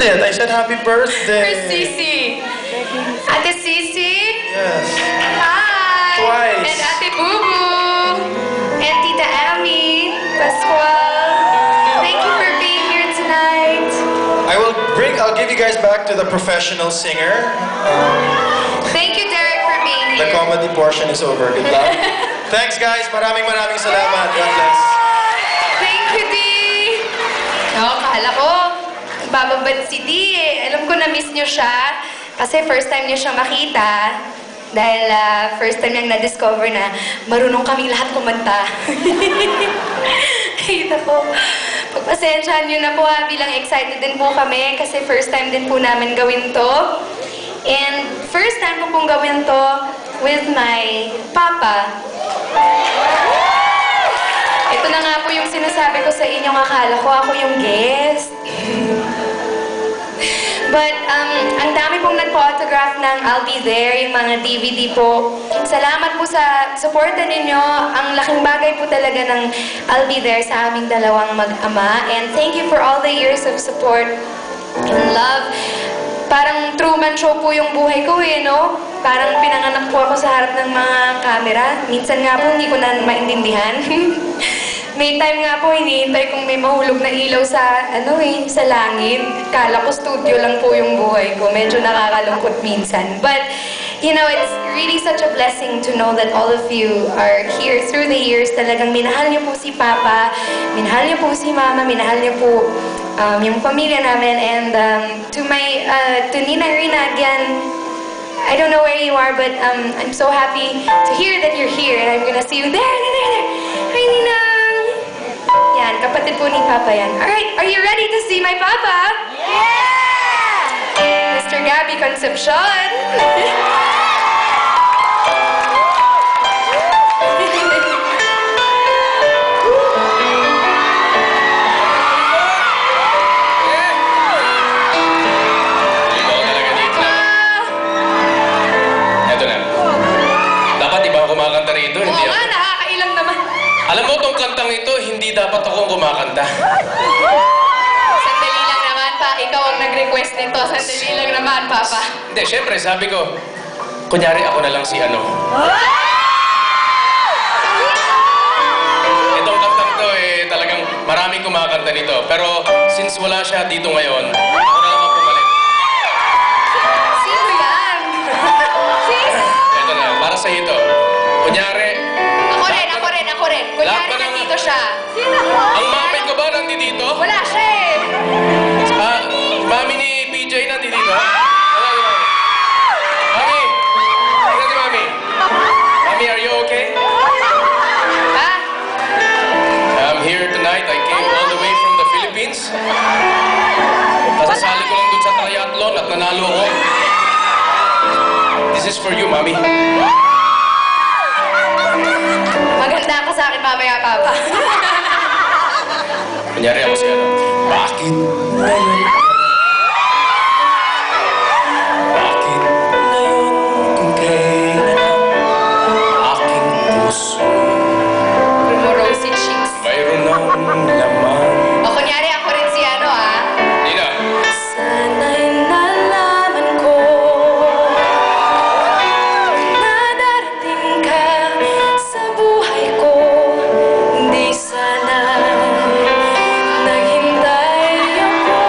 I said happy birthday. For Sisi. Ate Sisi? Yes. Hi! Twice. And Ate Bubu. And Tita Ami. Pascual. Thank you for being here tonight. I'll give you guys back to the professional singer. Thank you, Derek, for being The here. comedy portion is over. Good luck. Thanks, guys. Maraming salamat. God bless. Thank you, D. Kala ko, bababad si D eh. Alam ko na-miss niyo siya. Kasi first time niyo siya makita. Dahil first time niyang na-discover na marunong kaming lahat kumanta. Kita po. Pagpasensyahan niyo na po bilang excited din po kami kasi first time din po namin gawin to. And first time ko pong gawin to with my papa. Ito na nga po yung sinasabi ko sa inyong akala ko ako yung guest. But, ang dami pong nagpo-autograph ng I'll Be There, yung mga DVD po. Salamat po sa suporta ninyo. Ang laking bagay po talaga ng I'll Be There sa aming dalawang mag-ama. And thank you for all the years of support and love. Parang Truman Show po yung buhay ko eh, no? Parang pinanganak po ako sa harap ng mga camera. Minsan nga po hindi ko na maintindihan. May time nga po, hinihintay kong may mahulog na ilaw sa, sa langit. Kala ko studio lang po yung buhay ko. Medyo nakakalungkot minsan. But, you know, it's really such a blessing to know that all of you are here through the years. Talagang minahal niyo po si Papa, minahal niyo po si Mama, minahal niyo po yung pamilya namin. And to Nina Rina, again, I don't know where you are, but I'm so happy to hear that you're here. And I'm gonna see you there. Hi, Nina! Yan, kapatid po ni Papa yan. Alright, are you ready to see my Papa? Yeah! Mr. Gabby Concepcion! Eto na. Dapat iba ako kumakanta rito, hindi Oo ako. nga, nakakailang naman. Alam mo, tong kantang ito, hindi dapat akong kumakanta. Sandali lang naman, pa. Ikaw ang nag-request nito. Sandali lang naman, Papa. Hindi, syempre, sabi ko, kunyari ako na lang si ano. Itong kantang to, talagang maraming kumakanta nito. Pero, since wala siya dito ngayon, ako na lang ang pumalit. Sino yan? Sino? Ito na, para sa ito. Kunyari, Ako rin. Kunyari Lahat ba ng- nandito siya. Sino? ang mami ko ba nandito? Wala siya eh. Mami ni PJ nandito? Wala si Mami. Mami! Wala si Mami. Mami, are you okay? Ha? I'm here tonight. I came all the way from the Philippines. Kasasali ko lang dun sa triathlon at nanalo ko. This is for you, Mami. Maganda ka sa akin mamaya, Papa. Kunyari ako si ano. Bakit ngayon? Bakit ngayon kung kailan aking puso Rosy cheeks. mayroon ng laman? O kunyari ako rin si Nina, Sana'y nalaman ko na darating ka sa buhay ko. Hindi sana naghintay ako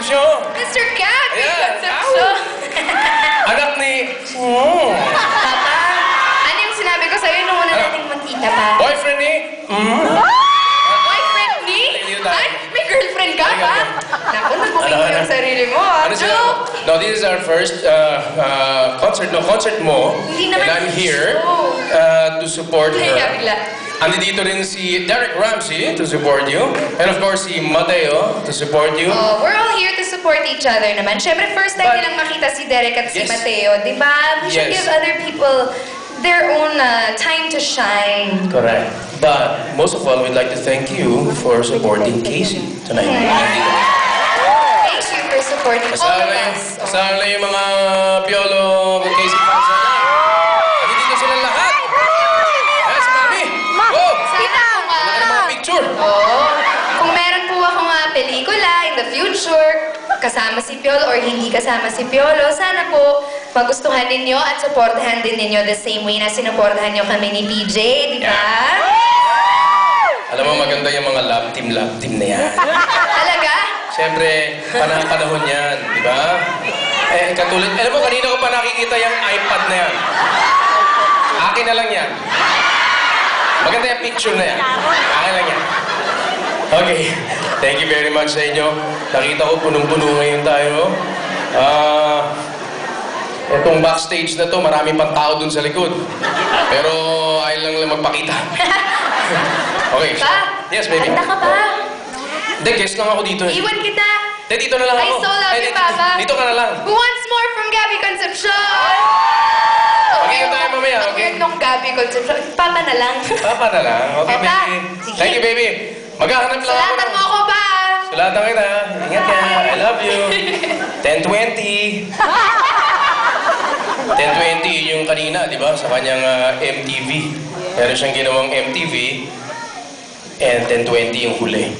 Concepcion. Mr. Gabby Ayan. Concepcion. Anak ni... Papa, ano yung sinabi ko sa'yo nung una nating magkita pa? Boyfriend ni... Boyfriend ni? Hindi tayo. Ay, may girlfriend ka ba? Naku, nabuking Ano, mo ano? yung sarili mo, ah. Ano sila? Joke! No, this is our first concert. No, concert mo. Hindi naman And I'm here show. to support Kaya her. bigla. Andi dito rin si Derek Ramsey to support you. And of course, si Mateo to support you. Oh, we're all here to support each other naman. Siyempre, first time But- nilang makita si Derek at si Yes. Mateo, di ba? We should Yes. give other people their own time to shine. Correct. But most of all, we'd like to thank you for supporting Casey tonight. Thank you for supporting all of us. Kasama na yung mga Piolo Casey fans na yan. Andi dito sila lahat. Yes, mami. Wow! Sana kung, Wala ka ng mga picture. kung meron po akong pelikula in the future, kasama si Piolo or hindi kasama si Piolo, sana po magustuhan ninyo at supportahan din ninyo the same way na sinuportahan nyo kami ni PJ, di ba? Alam mo, maganda yung mga love team na yan. Talaga? Siyempre, panahon yan, di ba? Eh, katulad, alam mo, kanina ko pa nakikita yung iPad na yan. Akin na lang yan. Maganda yung picture na yan. Akin lang yan. Okay, thank you very much sa inyo. Nakita ko punong-puno ngayon tayo. Itong backstage na to, marami pang tao dun sa likod. Pero ayaw lang magpakita. Okay. Pa? Yes, baby. Handa ka ba? Hindi, guest lang ako dito. Iwan kita. Hindi, dito na lang I ako. so love you, Papa. Dito ka na lang. Who wants more from Gabby Concepcion? Magkita tayo mamaya, Ang okay? weird nung Gabby Concepcion. Papa na lang. Papa na lang. Okay, Papa. baby. Sige. Thank you, baby. Maghahanap lang ako. Salatan mo ako ba? Salatan kita. Ingat ka. I love you. 10:20. 10:20 yung kanina, di ba? Sa kanyang MTV. Meron siyang ginawang MTV. And 10:20 yung huli.